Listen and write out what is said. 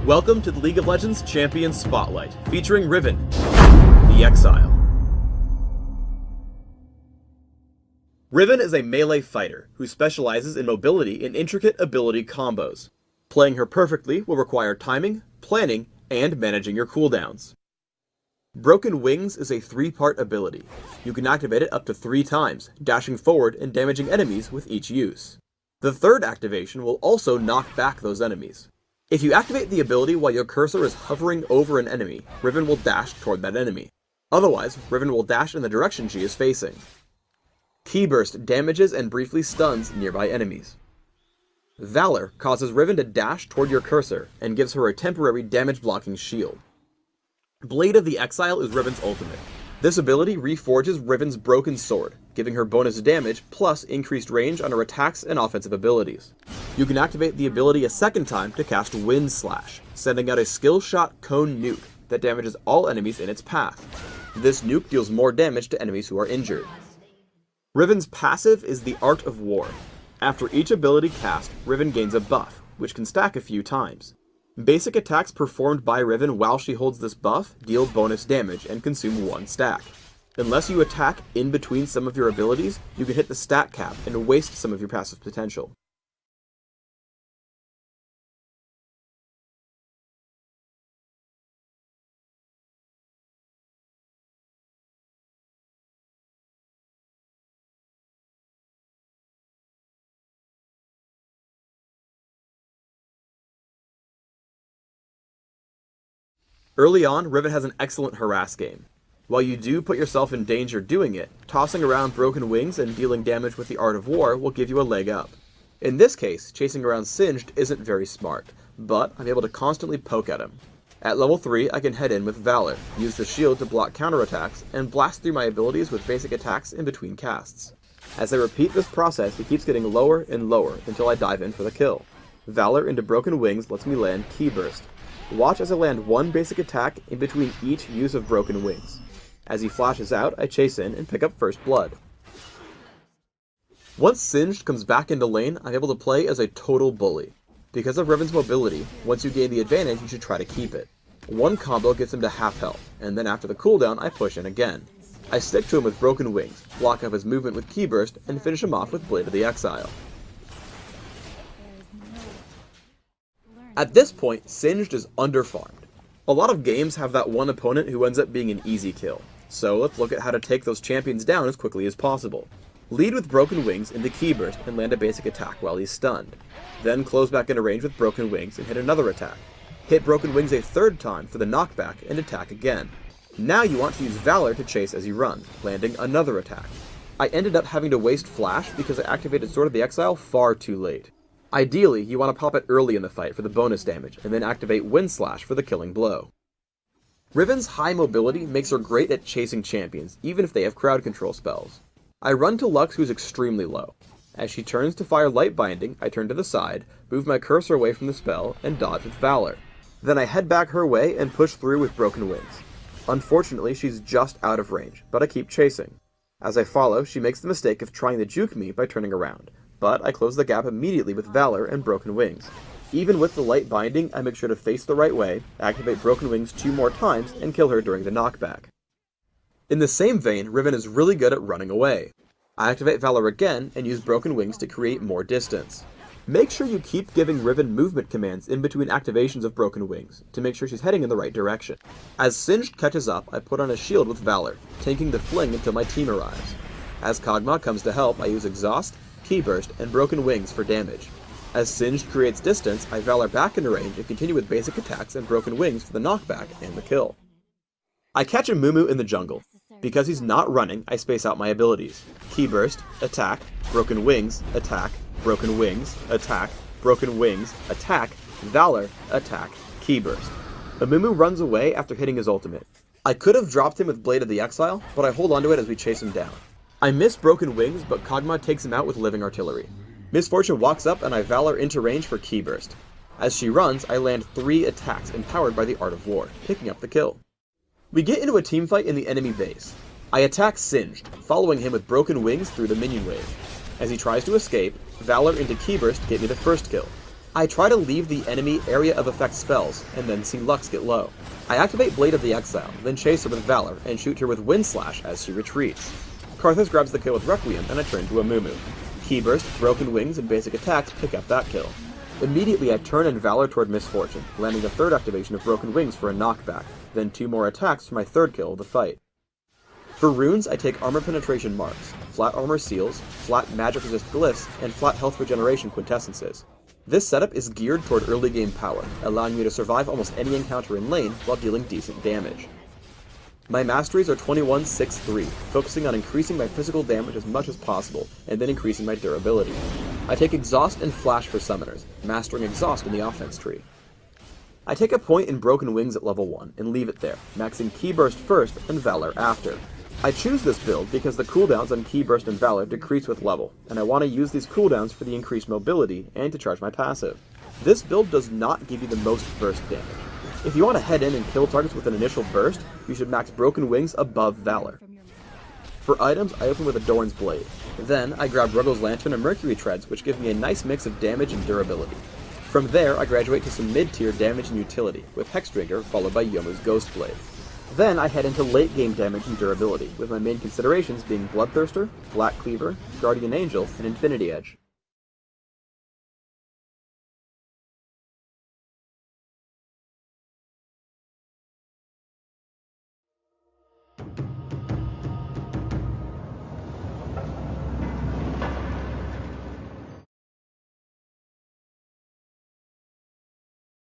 Welcome to the League of Legends Champions Spotlight, featuring Riven, the Exile. Riven is a melee fighter who specializes in mobility and intricate ability combos. Playing her perfectly will require timing, planning, and managing your cooldowns. Broken Wings is a 3-part ability. You can activate it up to 3 times, dashing forward and damaging enemies with each use. The third activation will also knock back those enemies. If you activate the ability while your cursor is hovering over an enemy, Riven will dash toward that enemy. Otherwise, Riven will dash in the direction she is facing. Ki Burst damages and briefly stuns nearby enemies. Valor causes Riven to dash toward your cursor and gives her a temporary damage blocking shield. Blade of the Exile is Riven's ultimate. This ability reforges Riven's broken sword, giving her bonus damage plus increased range on her attacks and offensive abilities. You can activate the ability a second time to cast Wind Slash, sending out a skill shot cone nuke that damages all enemies in its path. This nuke deals more damage to enemies who are injured. Riven's passive is the Art of War. After each ability cast, Riven gains a buff, which can stack a few times. Basic attacks performed by Riven while she holds this buff deal bonus damage and consume 1 stack. Unless you attack in between some of your abilities, you can hit the stat cap and waste some of your passive potential. Early on, Riven has an excellent harass game. While you do put yourself in danger doing it, tossing around Broken Wings and dealing damage with the Art of War will give you a leg up. In this case, chasing around Singed isn't very smart, but I'm able to constantly poke at him. At level 3, I can head in with Valor, use the shield to block counterattacks, and blast through my abilities with basic attacks in between casts. As I repeat this process, it keeps getting lower and lower until I dive in for the kill. Valor into Broken Wings lets me land Ki Burst. Watch as I land 1 basic attack in between each use of Broken Wings. As he flashes out, I chase in and pick up first blood. Once Singed comes back into lane, I'm able to play as a total bully. Because of Riven's mobility, once you gain the advantage, you should try to keep it. 1 combo gets him to half health, and then after the cooldown, I push in again. I stick to him with Broken Wings, block up his movement with Ki Burst, and finish him off with Blade of the Exile. At this point, Singed is underfarmed. A lot of games have that one opponent who ends up being an easy kill, so let's look at how to take those champions down as quickly as possible. Lead with Broken Wings into Ki Burst and land a basic attack while he's stunned. Then close back into range with Broken Wings and hit another attack. Hit Broken Wings a 3rd time for the knockback and attack again. Now you want to use Valor to chase as you run, landing another attack. I ended up having to waste Flash because I activated Sword of the Exile far too late. Ideally, you want to pop it early in the fight for the bonus damage, and then activate Wind Slash for the killing blow. Riven's high mobility makes her great at chasing champions, even if they have crowd control spells. I run to Lux, who's extremely low. As she turns to fire Light Binding, I turn to the side, move my cursor away from the spell, and dodge with Valor. Then I head back her way and push through with Broken Wings. Unfortunately, she's just out of range, but I keep chasing. As I follow, she makes the mistake of trying to juke me by turning around. But I close the gap immediately with Valor and Broken Wings. Even with the Light Binding, I make sure to face the right way, activate Broken Wings 2 more times, and kill her during the knockback. In the same vein, Riven is really good at running away. I activate Valor again and use Broken Wings to create more distance. Make sure you keep giving Riven movement commands in between activations of Broken Wings, to make sure she's heading in the right direction. As Singed catches up, I put on a shield with Valor, tanking the fling until my team arrives. As Kog'Maw comes to help, I use Exhaust, Ki Burst, and Broken Wings for damage. As Singed creates distance, I Valor back into range and continue with basic attacks and Broken Wings for the knockback and the kill. I catch a Mumu in the jungle. Because he's not running, I space out my abilities. Ki Burst, attack, Broken Wings, attack, Broken Wings, attack, Broken Wings, attack, Valor, attack, Ki Burst. A Mumu runs away after hitting his ultimate. I could have dropped him with Blade of the Exile, but I hold onto it as we chase him down. I miss Broken Wings, but Kog'Maw takes him out with Living Artillery. Miss Fortune walks up and I Valor into range for Ki Burst. As she runs, I land 3 attacks empowered by the Art of War, picking up the kill. We get into a teamfight in the enemy base. I attack Singed, following him with Broken Wings through the minion wave. As he tries to escape, Valor into Ki Burst get me the first kill. I try to leave the enemy area of effect spells, and then see Lux get low. I activate Blade of the Exile, then chase her with Valor, and shoot her with Wind Slash as she retreats. Karthus grabs the kill with Requiem, and I turn to Amumu. Keyburst, Broken Wings, and basic attacks pick up that kill. Immediately I turn and Valor toward Misfortune, landing the third activation of Broken Wings for a knockback, then 2 more attacks for my third kill of the fight. For runes, I take Armor Penetration Marks, Flat Armor Seals, Flat Magic Resist Glyphs, and Flat Health Regeneration Quintessences. This setup is geared toward early game power, allowing me to survive almost any encounter in lane while dealing decent damage. My masteries are 21-6-3, focusing on increasing my physical damage as much as possible, and then increasing my durability. I take Exhaust and Flash for summoners, mastering Exhaust in the offense tree. I take a point in Broken Wings at level 1, and leave it there, maxing Keyburst first and Valor after. I choose this build because the cooldowns on Keyburst and Valor decrease with level, and I want to use these cooldowns for the increased mobility and to charge my passive. This build does not give you the most burst damage. If you want to head in and kill targets with an initial burst, you should max Broken Wings above Valor. For items, I open with a Doran's Blade. Then, I grab Ruggles Lantern and Mercury Treads, which give me a nice mix of damage and durability. From there, I graduate to some mid-tier damage and utility, with Hexdrinker followed by Yomu's Ghost Blade. Then, I head into late-game damage and durability, with my main considerations being Bloodthirster, Black Cleaver, Guardian Angel, and Infinity Edge.